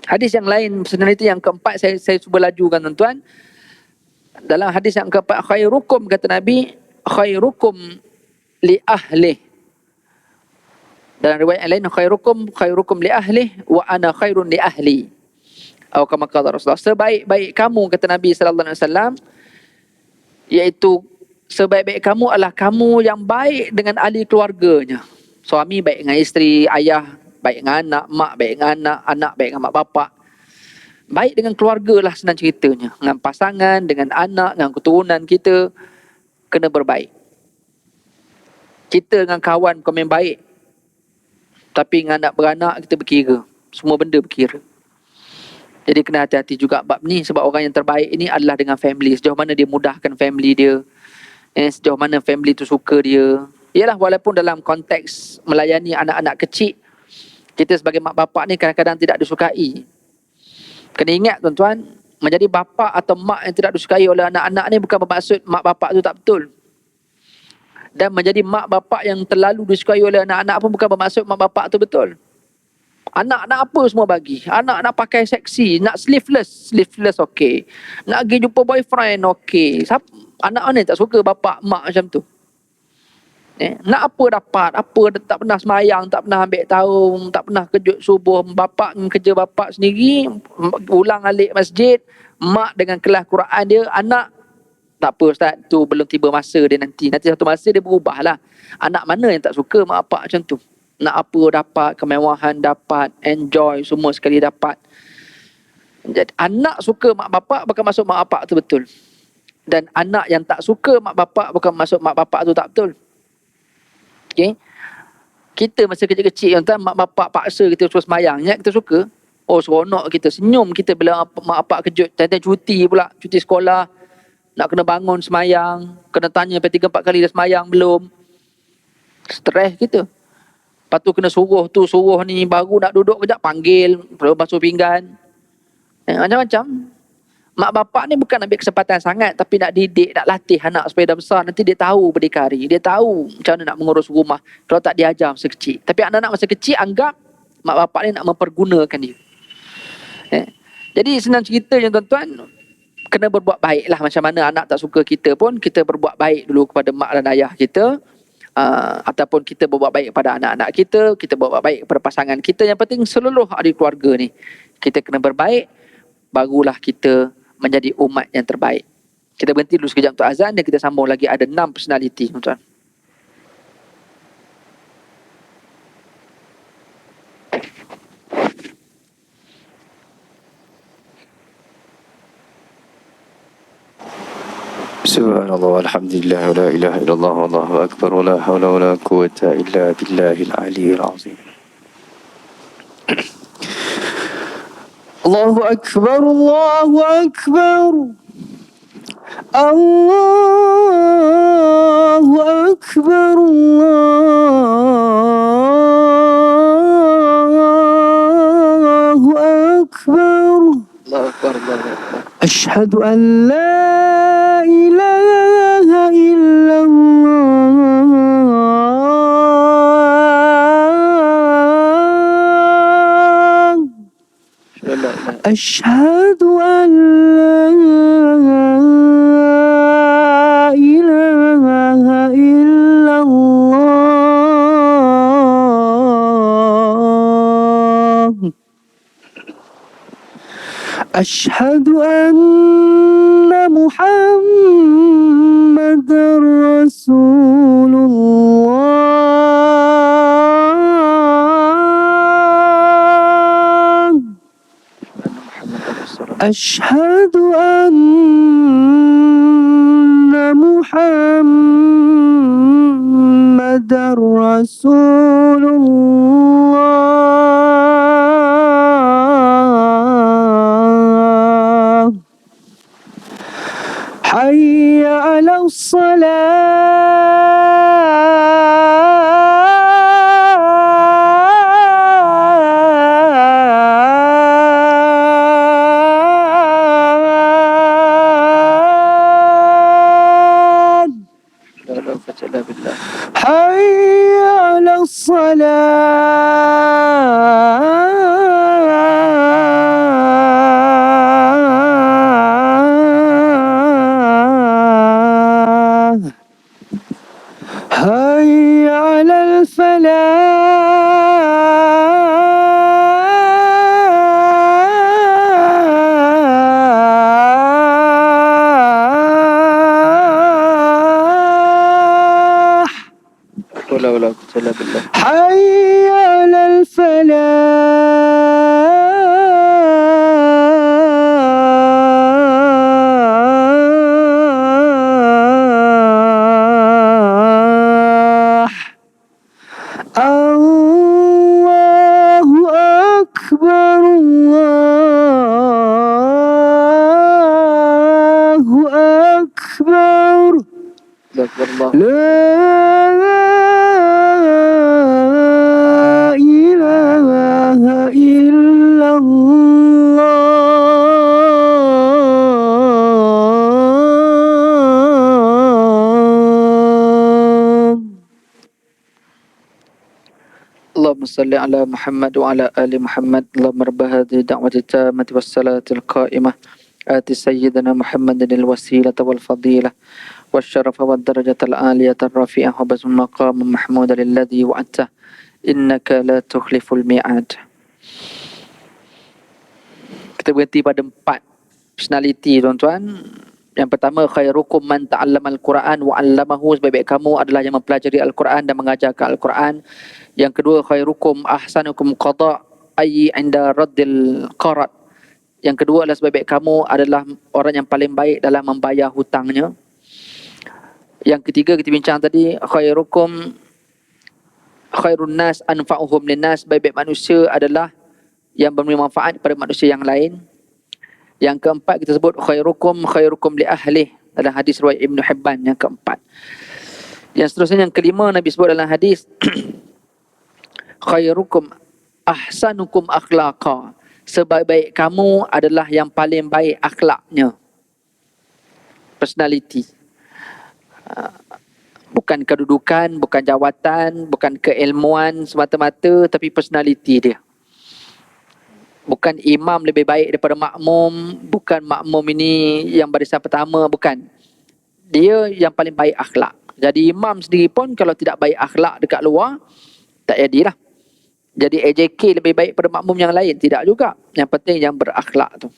Hadis yang lain, personality yang keempat, saya cuba lajukan tuan-tuan. Dalam hadis yang keempat, khairukum, kata Nabi, khairukum li ahlih. Dalam riwayat yang lain, khairukum li ahlih wa ana khairun li ahli. Atau kama qala Rasulullah, sebaik-baik kamu, kata Nabi sallallahu alaihi wasallam, iaitu sebaik-baik kamu adalah kamu yang baik dengan ahli keluarganya. Suami baik dengan isteri, ayah baik dengan anak, mak baik dengan anak, anak baik dengan mak bapak. Baik dengan keluarga lah senang ceritanya. Dengan pasangan, dengan anak, dengan keturunan kita, kena berbaik. Kita dengan kawan bukan main baik, tapi dengan anak beranak kita berkira. Semua benda berkira. Jadi kena hati-hati juga bab ni, sebab orang yang terbaik ini adalah dengan family. Sejauh mana dia mudahkan family dia, sejauh mana family tu suka dia. Yalah, walaupun dalam konteks melayani anak-anak kecil, kita sebagai mak bapak ni kadang-kadang tidak disukai. Kena ingat tuan-tuan, menjadi bapa atau mak yang tidak disukai oleh anak-anak ni bukan bermaksud mak bapak tu tak betul. Dan menjadi mak bapak yang terlalu disukai oleh anak-anak pun bukan bermaksud mak bapak tu betul. Anak nak apa semua bagi. Anak nak pakai seksi, nak sleeveless okey. Nak pergi jumpa boyfriend okey. Anak mana tak suka bapak mak macam tu? Nak apa dapat, apa tak pernah semayang, tak pernah ambil tahun, tak pernah kejut subuh, bapak dengan kerja bapak sendiri, ulang alik masjid, mak dengan kelas Quran dia, anak tak apa ustaz, tu belum tiba masa dia nanti satu masa dia berubah lah. Anak mana yang tak suka mak bapak macam tu? Nak apa dapat, kemewahan dapat, enjoy semua sekali dapat. Jadi anak suka mak bapak bukan masuk mak bapak tu betul. Dan anak yang tak suka mak bapak bukan masuk mak bapak tu tak betul. Okay. Kita masa kecil-kecil tuan, mak bapak paksa kita suruh semayang, kita suka. Oh seronok kita, senyum kita bila mak bapak kejut. Tentang cuti pula, cuti sekolah. nak kena bangun semayang, kena tanya sampai 3-4 kali dah semayang belum. Stres kita. Lepas tu kena suruh ni, baru nak duduk kejap panggil, perlu basuh pinggan. Macam-macam. Mak bapak ni bukan ambil kesempatan sangat, tapi nak didik, nak latih anak supaya dah besar. Nanti dia tahu berdikari, dia tahu macam mana nak mengurus rumah. Kalau tak diajar masa kecil. Tapi anak-anak masa kecil anggap mak bapak ni nak mempergunakan dia. Jadi senang cerita je tuan-tuan, kena berbuat baik lah. Macam mana anak tak suka kita pun, kita berbuat baik dulu kepada mak dan ayah kita. Ataupun kita berbuat baik kepada anak-anak kita berbuat baik kepada pasangan kita. Yang penting seluruh ahli keluarga ni, kita kena berbaik, barulah kita menjadi umat yang terbaik. Kita berhenti dulu sekejap untuk azan dan kita sambung lagi. Ada 6 personality tuan-tuan. Subhanallah, walhamdulillah, wa la ilaha illallah, wallahu akbar, wa la hawla wa la quwata illa billahil aliyyil azim. Allahu akbar, Allahu akbar. Allahu akbar, Allahu akbar. Allahu akbar, Allahu akbar. Ashhadu an la ilaha illallah. Ashhadu an la ilaha illallah. Ashhadu anna Muhammadar Rasulullah. Ashhadu anna Muhammadar Rasulullah. Hayya 'alas salat. Hayya 'alas salat. Hayya 'alal falah. Wala quwwata illa billah. Hayya 'alal falah. Allahu akbar, Allahu akbar. Allah. La ilaha illallah. Allahumma salli ala Muhammad wa ala ali Muhammad. Allahumma rabba hadhihi da'wati tammati was salati al-qa'imah. Ati sayyidina Muhammadin al-wasilata wal fadilah والشرف والدرجة العالية الرفيعة وبزم المقام محمود الذي وعدته إنك لا تخلف الميعاد. Kita berhenti pada 4 personality tuan-tuan. Yang pertama, khairukum man ta'allama al-Quran wa 'allamahu. Sebaik-baik kamu adalah yang mempelajari Al-Quran dan mengajarkan Al-Quran. Yang kedua, khairukum ahsanukum qada' ayyi 'inda raddil qarad. Yang kedua adalah sebaik-baik kamu adalah orang yang paling baik dalam membayar hutangnya. Yang ketiga kita bincang tadi, khairun nas anfa'uhum linnas. Baik-baik manusia adalah yang memberi manfaat kepada manusia yang lain. Yang keempat kita sebut khairukum li ahli. dalam hadis riwayat Ibn Hibban yang keempat. Yang seterusnya yang kelima, Nabi sebut dalam hadis khairukum ahsanukum akhlaqa, sebaik-baik kamu adalah yang paling baik akhlaknya, personality. Bukan kedudukan, bukan jawatan, bukan keilmuan semata-mata, tapi personality dia. Bukan imam lebih baik daripada makmum, bukan makmum ini yang barisan pertama, bukan. Dia yang paling baik akhlak. Jadi imam sendiri pun kalau tidak baik akhlak dekat luar, tak jadilah. Jadi AJK lebih baik pada makmum yang lain, tidak juga. Yang penting yang berakhlak tu.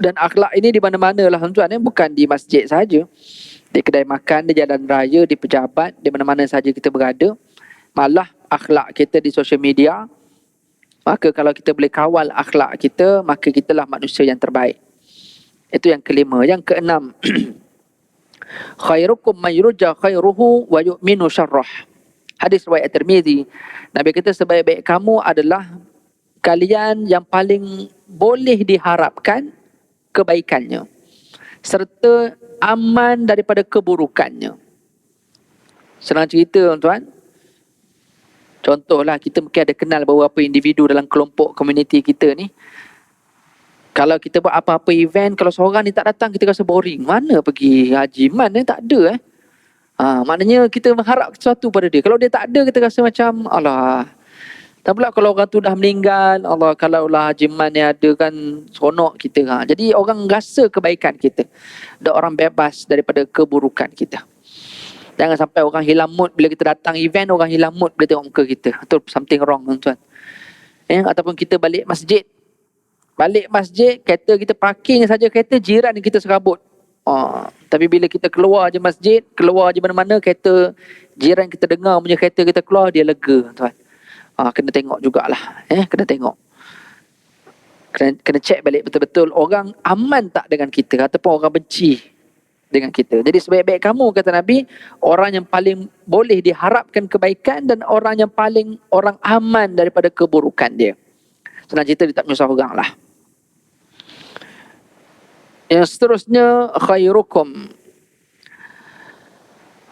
Dan akhlak ini di mana-mana lah tuan-tuan, bukan di masjid saja. Di kedai makan, di jalan raya, di pejabat, di mana-mana saja kita berada. Malah akhlak kita di social media. Maka kalau kita boleh kawal akhlak kita, maka kitalah manusia yang terbaik. Itu yang kelima. Yang keenam, khairukum man yurja khairuhu wa yu'minu syarrah. Hadis riwayat Tirmizi. Nabi kata sebaik-baik kamu adalah kalian yang paling boleh diharapkan kebaikannya, serta aman daripada keburukannya. Senang cerita tuan-tuan. Contohlah, kita mungkin ada kenal beberapa individu dalam kelompok komuniti kita ni. Kalau kita buat apa-apa event, kalau seorang ni tak datang, kita rasa boring. Mana pergi haji? Mana tak ada maknanya kita mengharap sesuatu pada dia. Kalau dia tak ada, kita rasa macam alah. Tak pula kalau orang tu dah meninggal, Allah, kalaulah Haji Man ni ada kan seronok kita. Jadi orang rasa kebaikan kita. Dan orang bebas daripada keburukan kita. Jangan sampai orang hilang mood bila kita datang event, orang hilang mood bila tengok muka kita. Itu something wrong tuan-tuan. Ataupun kita balik masjid. Balik masjid, kereta kita parking saja kereta, jiran kita serabut. Tapi bila kita keluar je masjid, keluar je mana-mana, kereta jiran kita dengar punya kereta kita keluar, dia lega tuan. Kena tengok jugalah. Kena tengok. Kena check balik betul-betul orang aman tak dengan kita ataupun orang benci dengan kita. Jadi sebaik-baik kamu, kata Nabi, orang yang paling boleh diharapkan kebaikan dan orang yang paling orang aman daripada keburukan dia. Senang cerita, dia tak menyusah orang lah. Yang seterusnya, khairukum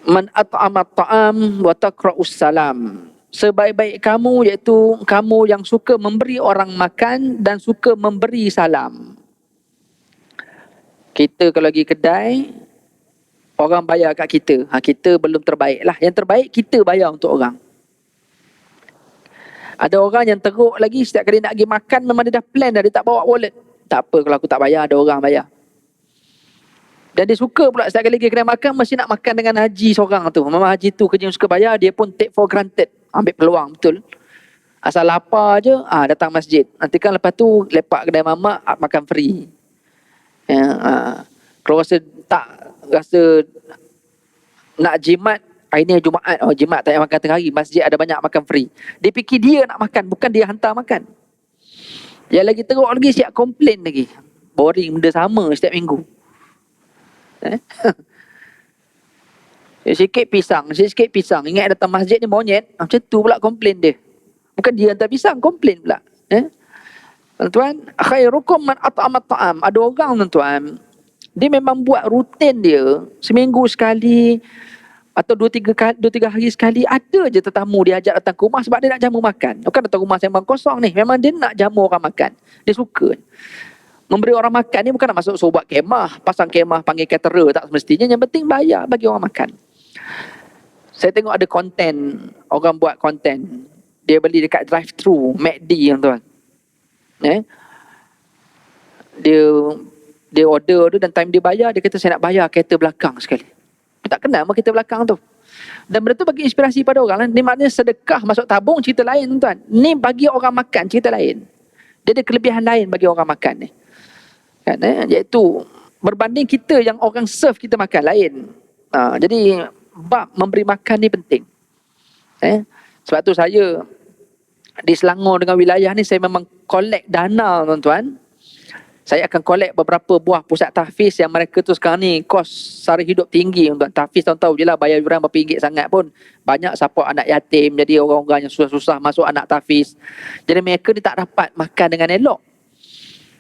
man at'ama ta'am wa taqra'us salam. Sebaik-baik kamu iaitu kamu yang suka memberi orang makan dan suka memberi salam. Kita kalau pergi kedai, orang bayar kat kita. Kita belum terbaik lah. Yang terbaik kita bayar untuk orang. Ada orang yang teruk lagi, setiap kali nak pergi makan memang dia dah plan dah, dia tak bawa wallet. Tak apa kalau aku tak bayar, ada orang bayar. Dan dia suka pula setiap kali pergi kedai makan, mesti nak makan dengan haji seorang tu. Memang haji tu kerja yang suka bayar, dia pun take for granted. Ambil peluang betul. Asal lapar je, datang masjid. Nanti kan lepas tu lepak kedai mamak, makan free. Kalau rasa tak, rasa nak jimat, hari ni Jumaat, jimat tak payah makan tengah hari, masjid ada banyak makan free. Dia fikir dia nak makan, bukan dia hantar makan. Yang lagi teruk lagi, siap komplain lagi. Boring, benda sama setiap minggu. Sikit pisang. Ingat datang masjid ni monyet. Macam tu pula komplain dia. Bukan dia hantar pisang, komplain pula. Tuan-tuan, khairukum man at'ama ta'am. Ada orang tuan-tuan, dia memang buat rutin dia seminggu sekali atau 2-3 hari sekali, ada je tetamu dia ajak datang ke rumah sebab dia nak jamu makan. Bukan datang rumah sembang kosong ni, memang dia nak jamu orang makan. Dia suka. Memberi orang makan ni bukan nak masuk suruh buat kemah, pasang kemah, panggil caterer, tak semestinya. Yang penting bayar bagi orang makan. Saya tengok ada konten, orang buat konten. Dia beli dekat drive-thru McD tuan. Dia order tu dan time dia bayar, dia kata saya nak bayar kereta belakang sekali. Dia tak kenal sama kereta belakang tu. Dan benda tu bagi inspirasi pada orang lah. Ni maknanya sedekah masuk tabung, cerita lain tuan. Ni bagi orang makan, cerita lain. Dia ada kelebihan lain bagi orang makan ni. Iaitu berbanding kita yang orang serve kita makan lain. Jadi bab memberi makan ni penting. Sebab tu saya di Selangor dengan wilayah ni, saya memang collect dana tuan-tuan. Saya akan collect beberapa buah pusat tahfiz yang mereka tu sekarang ni kos sara hidup tinggi tuan. Tahfiz tuan tahu je lah, bayar yuran berapa ringgit sangat pun. Banyak support anak yatim, jadi orang-orang yang susah-susah masuk anak tahfiz. Jadi mereka ni tak dapat makan dengan elok.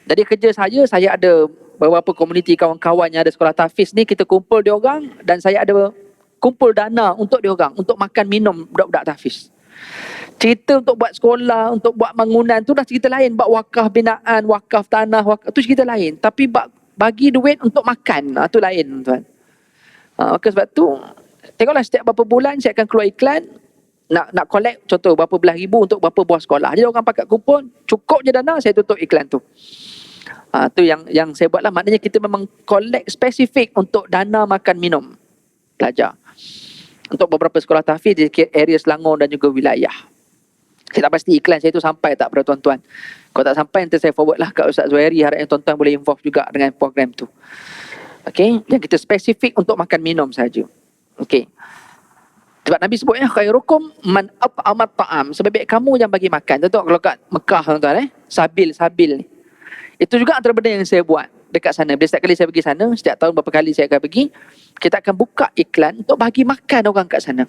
Jadi kerja saya ada beberapa komuniti kawan-kawan yang ada sekolah tahfiz ni, kita kumpul dia orang dan saya ada kumpul dana untuk dia orang untuk makan minum budak-budak tahfiz. Cerita untuk buat sekolah, untuk buat bangunan tu dah cerita lain. Buat wakaf binaan, wakaf tanah, wakaf, tu cerita lain. Tapi bagi duit untuk makan, tu lain tuan. Maka sebab tu, tengoklah setiap berapa bulan saya akan keluar iklan, nak collect contoh berapa belas ribu untuk berapa buah sekolah. Jadi orang pakat kupon, cukup je dana, saya tutup iklan tu. Tu yang saya buat lah. Maknanya kita memang collect spesifik untuk dana makan minum pelajar. Untuk beberapa sekolah tahfiz di area Selangor dan juga wilayah. Saya tak pasti iklan saya tu sampai tak pada tuan-tuan. Kalau tak sampai, nanti saya forward lah kat Ustaz Zuhairi. Harapnya tuan-tuan boleh involve juga dengan program tu. Okey, yang kita spesifik untuk makan minum saja. Okey. Sebab Nabi sebutnya khairukum man at'amat ta'am. Sebaik kamu yang bagi makan. Tentu kalau kat Mekah tuan-tuan sabil ni. Itu juga antara benda yang saya buat dekat sana. Bila setiap kali saya pergi sana, setiap tahun berapa kali saya akan pergi, kita akan buka iklan untuk bagi makan orang kat sana.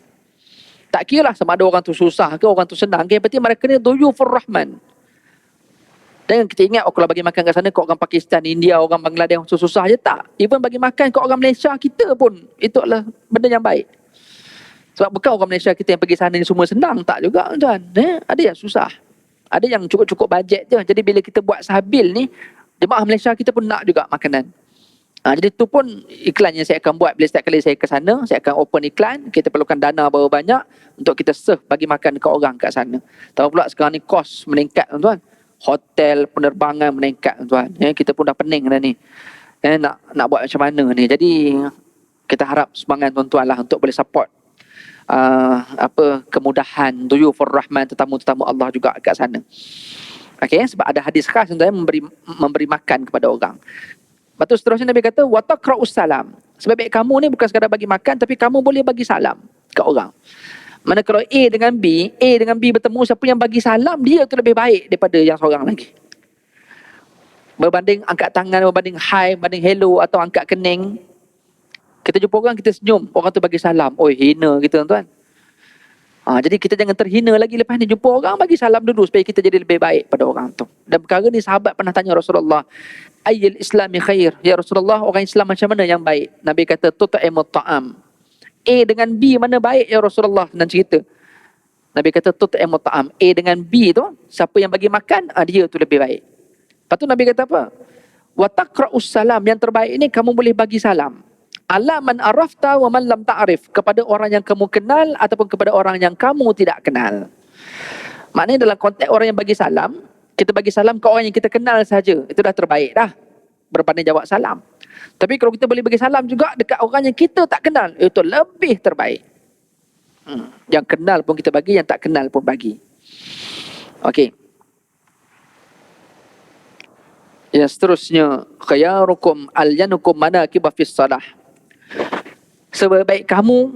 Tak kira lah sama ada orang tu susah ke, orang tu senang ke. Yang penting mereka ni duyufur rahman. Dan kita ingat, kalau bagi makan kat sana, kat orang Pakistan, India, orang Bangladesh, orang susah je, tak. Even bagi makan kat orang Malaysia kita pun, itu adalah benda yang baik. Sebab bukan orang Malaysia kita yang pergi sana ni semua senang. Tak juga tuan. Ada yang susah. Ada yang cukup-cukup bajet je. Jadi bila kita buat sabil ni, jemaah Malaysia kita pun nak juga makanan. Jadi tu pun iklan yang saya akan buat. Bila setiap kali saya ke sana, saya akan open iklan. Kita perlukan dana berapa banyak untuk kita serve bagi makan dekat orang kat sana. Tahu pula sekarang ni kos meningkat tuan-tuan. Hotel, penerbangan meningkat tuan-tuan. Kita pun dah pening dah ni. Nak buat macam mana ni. Jadi kita harap semangat tuan-tuan lah untuk boleh support kemudahan duyufur rahman, tetamu-tetamu Allah juga kat sana. Okey, sebab ada hadis khas tuan-tuan memberi makan kepada orang. Lepas tu seterusnya Nabi kata wa taqra'us salam. Sebab kamu ni bukan sekadar bagi makan, tapi kamu boleh bagi salam ke orang. Mana kalau A dengan B bertemu, siapa yang bagi salam, dia tu lebih baik daripada yang seorang lagi. Berbanding angkat tangan, berbanding hi, berbanding hello atau angkat kening. Kita jumpa orang, kita senyum, orang tu bagi salam. Oi, hina kita tuan-tuan. Jadi kita jangan terhina lagi lepas ni. Jumpa orang, bagi salam dulu supaya kita jadi lebih baik pada orang tu. Dan perkara ni sahabat pernah tanya Rasulullah, ayyul islami khair? Ya Rasulullah, orang Islam macam mana yang baik? Nabi kata, tut'imut ta'am. A dengan B mana baik ya Rasulullah? Dan cerita. Nabi kata, tut'imut ta'am. A dengan B tu, siapa yang bagi makan, dia tu lebih baik. Lepas tu Nabi kata apa? Wa taqra'us salam. Yang terbaik ni, kamu boleh bagi salam. Ala man arafta wa man lam ta'rif. Kepada orang yang kamu kenal ataupun kepada orang yang kamu tidak kenal. Maknanya dalam konteks orang yang bagi salam, kita bagi salam ke orang yang kita kenal saja. Itu dah terbaik dah. Berpandang jawab salam. Tapi kalau kita boleh bagi salam juga dekat orang yang kita tak kenal, itu lebih terbaik. Yang kenal pun kita bagi, yang tak kenal pun bagi. Okey. Yang seterusnya, khayarukum alyanukum manakib fis salah. Sebaik kamu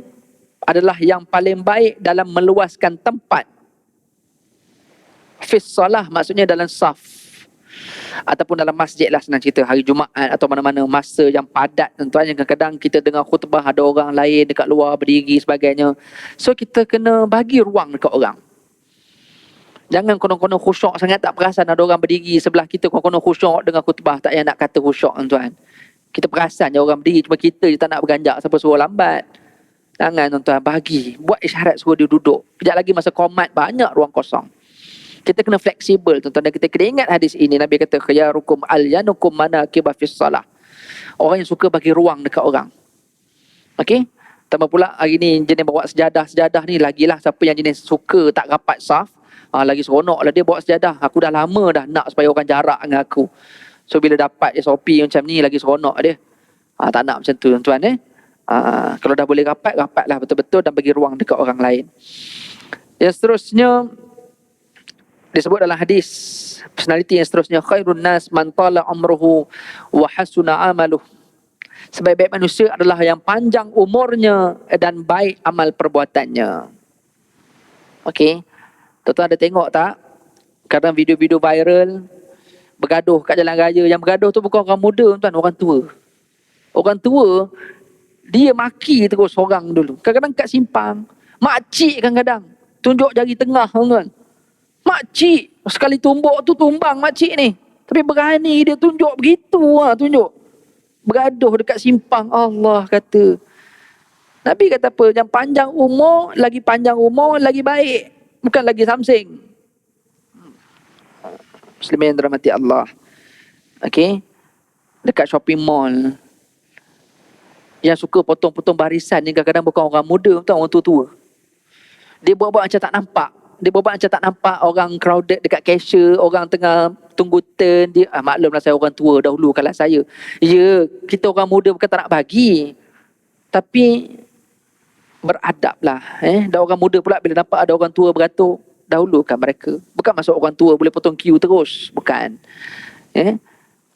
adalah yang paling baik dalam meluaskan tempat. Fis salah maksudnya dalam saf ataupun dalam masjid lah, senang cerita hari Jumaat atau mana-mana masa yang padat tuan-tuan, yang kadang-kadang kita dengar khutbah ada orang lain dekat luar berdiri sebagainya. So kita kena bagi ruang dekat orang. Jangan konon-konon khusyuk sangat, tak perasan ada orang berdiri sebelah kita konon-konon khusyuk dengar khutbah, tak payah nak kata khusyuk tuan-tuan. Kita perasan je orang berdiri, cuma kita je tak nak berganjak, siapa suruh lambat. Jangan tuan-tuan, bagi, buat isyarat suruh dia duduk. Kejap lagi masa qomat banyak ruang kosong. Kita kena fleksibel tuan-tuan, dan kita kena ingat hadis ini. Nabi kata khayarukum alyanukum manakib fis salah. Orang yang suka bagi ruang dekat orang. Okey? Tambah pula hari ni jenis bawa sejadah ni lagilah, siapa yang jenis suka tak rapat saf, lagi seronok lah dia bawa sejadah. Aku dah lama dah nak supaya orang jarak dengan aku. So bila dapat SOP macam ni, lagi seronok dia. Tak nak macam tu tuan-tuan. Kalau dah boleh rapatlah betul-betul dan bagi ruang dekat orang lain. Yang seterusnya disebut dalam hadis, personality yang seterusnya, khairun nas man tala umruhu wa hasuna amaluh. Sebaik-baik manusia adalah yang panjang umurnya dan baik amal perbuatannya. Okey. Tuan-tuan ada tengok tak? Kadang video-video viral bergaduh kat jalan raya. Yang bergaduh tu bukan orang muda tuan, orang tua. Orang tua dia maki terus orang dulu. Kadang-kadang kat simpang, makcik kadang-kadang tunjuk jari tengah tuan. Makcik sekali tumbuk tu tumbang makcik ni. Tapi berani dia tunjuk begitu tunjuk. Bergaduh dekat simpang. Allah kata. Nabi kata apa? Yang panjang umur, lagi baik. Bukan lagi samsing. Muslimin yang dirahmati Allah. Okey. Dekat shopping mall. Yang suka potong-potong barisan ni kadang-kadang bukan orang muda, bukan orang tua-tua. Dia buat-buat macam tak nampak. Dia buat macam tak nampak orang crowded dekat cashier, orang tengah tunggu turn dia. Maklumlah saya orang tua dahulu kalau saya. Ya, kita orang muda bukan tak nak bagi. Tapi beradablah. Dan orang muda pula bila nampak ada orang tua beratur, dahulukan mereka. Bukan masuk orang tua boleh potong queue terus. Bukan.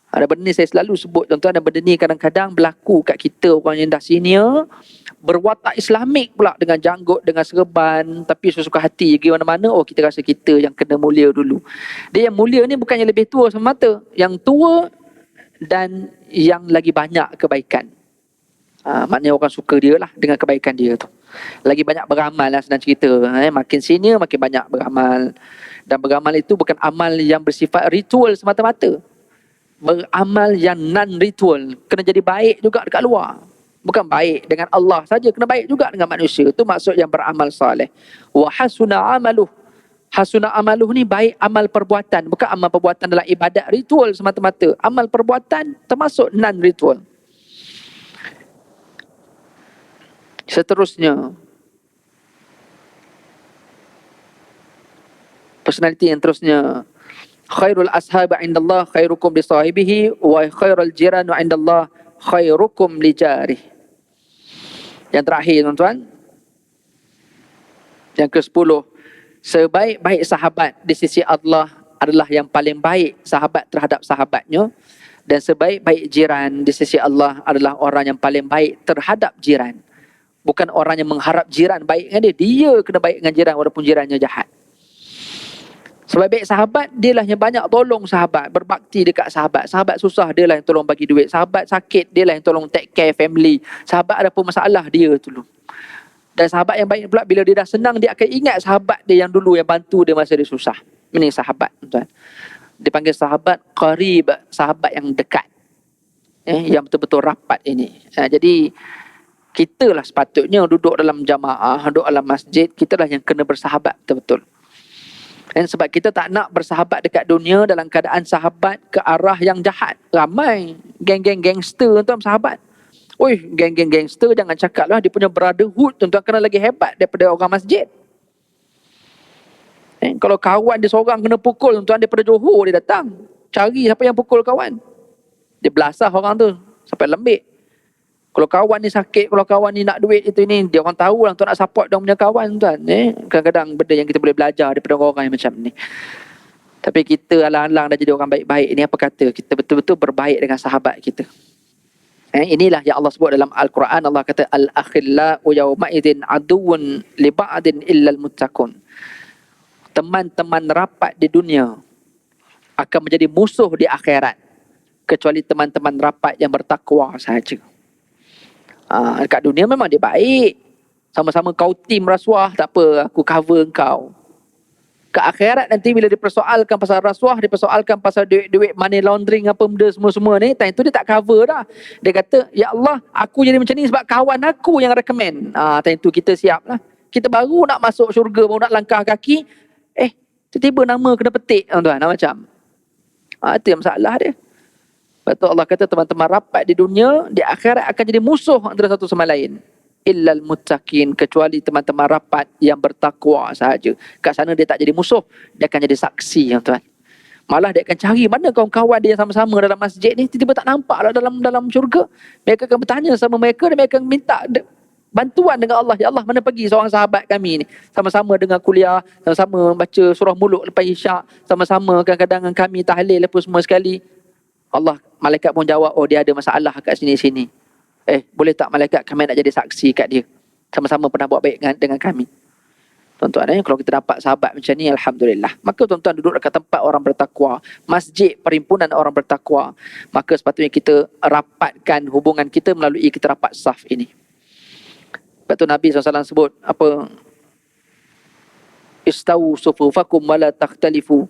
Ada benda ni saya selalu sebut tuan-tuan, ada benda ni kadang-kadang berlaku kat kita orang yang dah senior, berwatak Islamik pula dengan janggut, dengan serban, tapi sesuka hati pergi mana-mana, kita rasa kita yang kena mulia dulu. Dia yang mulia ni bukannya lebih tua semata, yang tua dan yang lagi banyak kebaikan. Maknanya orang suka dia lah dengan kebaikan dia tu. Lagi banyak beramal lah senang cerita. Makin senior makin banyak beramal. Dan beramal itu bukan amal yang bersifat ritual semata-mata. Beramal yang non-ritual. Kena jadi baik juga dekat luar. Bukan baik dengan Allah saja, kena baik juga dengan manusia. Itu maksud yang beramal soleh. Wa hasuna amaluh. Hasuna amaluh ni baik amal perbuatan. Bukan amal perbuatan dalam ibadat ritual semata-mata. Amal perbuatan termasuk non-ritual. Seterusnya, personality yang terusnya, khairul ashab indallah khairukum li sahibihi wa khairul jiran indallah khairukum li jarih. Yang terakhir tuan-tuan, yang ke-10, sebaik-baik sahabat di sisi Allah adalah yang paling baik sahabat terhadap sahabatnya, dan sebaik-baik jiran di sisi Allah adalah orang yang paling baik terhadap jiran. Bukan orang yang mengharap jiran baik dengan dia. Dia kena baik dengan jiran walaupun jirannya jahat. Sebaik-baik sahabat, dia lah yang banyak tolong sahabat. Berbakti dekat sahabat. Sahabat susah, dia lah yang tolong bagi duit. Sahabat sakit, dia lah yang tolong take care family. Sahabat ada apa masalah, dia tolong. Dan sahabat yang baik pula, bila dia dah senang, dia akan ingat sahabat dia yang dulu yang bantu dia masa dia susah. Ini sahabat, tuan. Dipanggil sahabat qarib, sahabat yang dekat. Yang betul-betul rapat ini. Jadi, kita lah sepatutnya duduk dalam jamaah, duduk dalam masjid, kita lah yang kena bersahabat betul-betul. Dan sebab kita tak nak bersahabat dekat dunia dalam keadaan sahabat ke arah yang jahat. Ramai geng-geng gangster tuan sahabat. Geng-geng gangster jangan cakap lah, dia punya brotherhood tuan-tuan kena lagi hebat daripada orang masjid. Kalau kawan dia seorang kena pukul tuan, daripada Johor dia datang cari siapa yang pukul kawan. Dia belasah orang tu sampai lembik. Kalau kawan ni sakit, kalau kawan ni nak duit itu ini, dia orang tahu lah untuk nak support dia punya kawan tuan. Kadang-kadang benda yang kita boleh belajar daripada orang-orang yang macam ni. Tapi kita alang-alang dah jadi orang baik-baik ni, apa kata kita betul-betul berbaik dengan sahabat kita. Inilah yang Allah sebut dalam Al-Quran. Allah kata al-akhillau yawma idzin aduwwun li ba'din illal muttaqun. Teman-teman rapat di dunia akan menjadi musuh di akhirat kecuali teman-teman rapat yang bertakwa sahaja. Dekat dunia memang dia baik. Sama-sama kau tim rasuah, tak apa, aku cover kau. Ke akhirat nanti bila dipersoalkan pasal rasuah, dipersoalkan pasal duit-duit money laundering apa benda semua-semua ni, time tu dia tak cover dah. Dia kata, ya Allah, aku jadi macam ni sebab kawan aku yang recommend. Time tu kita siap lah. Kita baru nak masuk syurga, baru nak langkah kaki, tiba-tiba nama kena petik tuan-tuan, macam. Itu yang masalah dia. Betul Allah kata teman-teman rapat di dunia, di akhirat akan jadi musuh antara satu sama lain. Illal muttaqin, kecuali teman-teman rapat yang bertakwa sahaja. Kat sana dia tak jadi musuh, dia akan jadi saksi tuan. Malah dia akan cari mana kawan-kawan dia yang sama-sama dalam masjid ni, tiba-tiba tak nampak lah dalam syurga. Mereka akan bertanya sama mereka dan mereka akan minta bantuan dengan Allah. Ya Allah, mana pergi seorang sahabat kami ni? Sama-sama dengan kuliah, sama-sama baca surah Muluk lepas isyak, sama-sama kadang-kadang dengan kami tahlil apa semua sekali. Allah, malaikat pun jawab, dia ada masalah kat sini-sini. Boleh tak malaikat kami nak jadi saksi kat dia? Sama-sama pernah buat baik dengan kami. Tuan-tuan, kalau kita dapat sahabat macam ni, alhamdulillah. Maka tuan-tuan duduk dekat tempat orang bertakwa, masjid perhimpunan orang bertakwa, maka sepatutnya kita rapatkan hubungan kita melalui kita rapat saf ini. Lepas tu Nabi SAW sebut apa? Istawu sufufakum wala takhtalifu.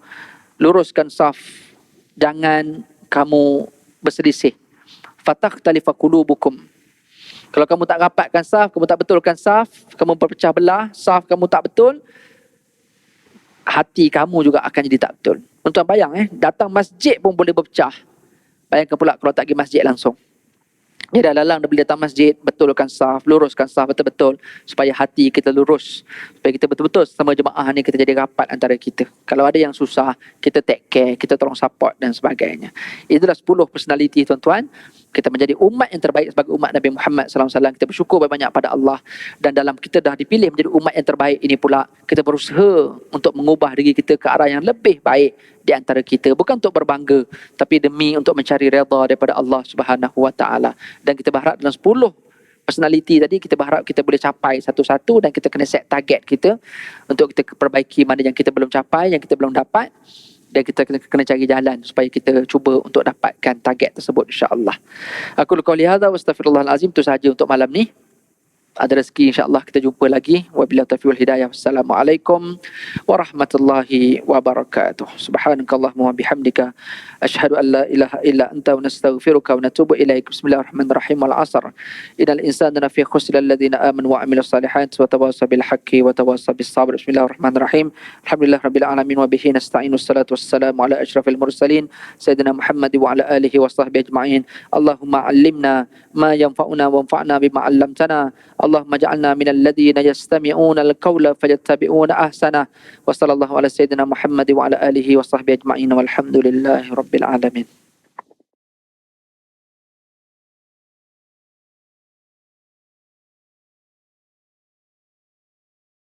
Luruskan saf, jangan kamu berselisih. fatakhtalifa qulubukum. Kalau kamu tak rapatkan saf, kamu tak betulkan saf, kamu berpecah belah, saf kamu tak betul, hati kamu juga akan jadi tak betul. Tuan bayang datang masjid pun boleh berpecah. Bayangkan pula kalau tak pergi masjid langsung. Dia dah lalang dah boleh datang masjid, betulkan saf, luruskan saf betul-betul supaya hati kita lurus, supaya kita betul-betul sama jemaah ni kita jadi rapat antara kita. Kalau ada yang susah, kita take care, kita tolong support dan sebagainya. Itulah 10 personality tuan-tuan. Kita menjadi umat yang terbaik sebagai umat Nabi Muhammad SAW. Kita bersyukur banyak pada Allah. Dan dalam kita dah dipilih menjadi umat yang terbaik ini pula, kita berusaha untuk mengubah diri kita ke arah yang lebih baik di antara kita. Bukan untuk berbangga, tapi demi untuk mencari redha daripada Allah Subhanahu Wa Taala. Dan kita berharap dalam 10 personality tadi, kita berharap kita boleh capai satu-satu, dan kita kena set target kita untuk kita perbaiki mana yang kita belum capai, yang kita belum dapat. Dan kita kena cari jalan supaya kita cuba untuk dapatkan target tersebut, insya-Allah. Aku qauli hadza wa astaghfirullahalazim. Itu sahaja untuk malam ni. Ada rezeki insya-Allah kita jumpa lagi. Wabillahi taufiq wal hidayah. Wassalamualaikum warahmatullahi wabarakatuh. Subhanakallahumma wa bihamdika asyhadu an la ilaha illa anta wa nastaghfiruka wa natubu ilaik. Bismillahirrahmanirrahim. Wal 'asr. Innal insana lafi khusr alladziina aamanu wa 'amilus salihati wa tawassaw bil haqqi wa tawassaw bis sabr. Bismillahirrahmanirrahim. Alhamdulillahirabbil alamin wa bihi nasta'inu. Wassalatu wassalamu ala asyrafil mursalin sayyidina Muhammad wa ala alihi wa sahbihi ajma'in. Allahumma 'allimna ma yanfa'una wanfa'na bima 'allamtana. Allahumma ja'alna minal ladzina yastami'una al-qawla fayattabi'una ahsana. Wa sallallahu ala sayyidina Muhammad wa ala alihi wa sahbihi ajma'in. Walhamdulillahi rabbil alamin.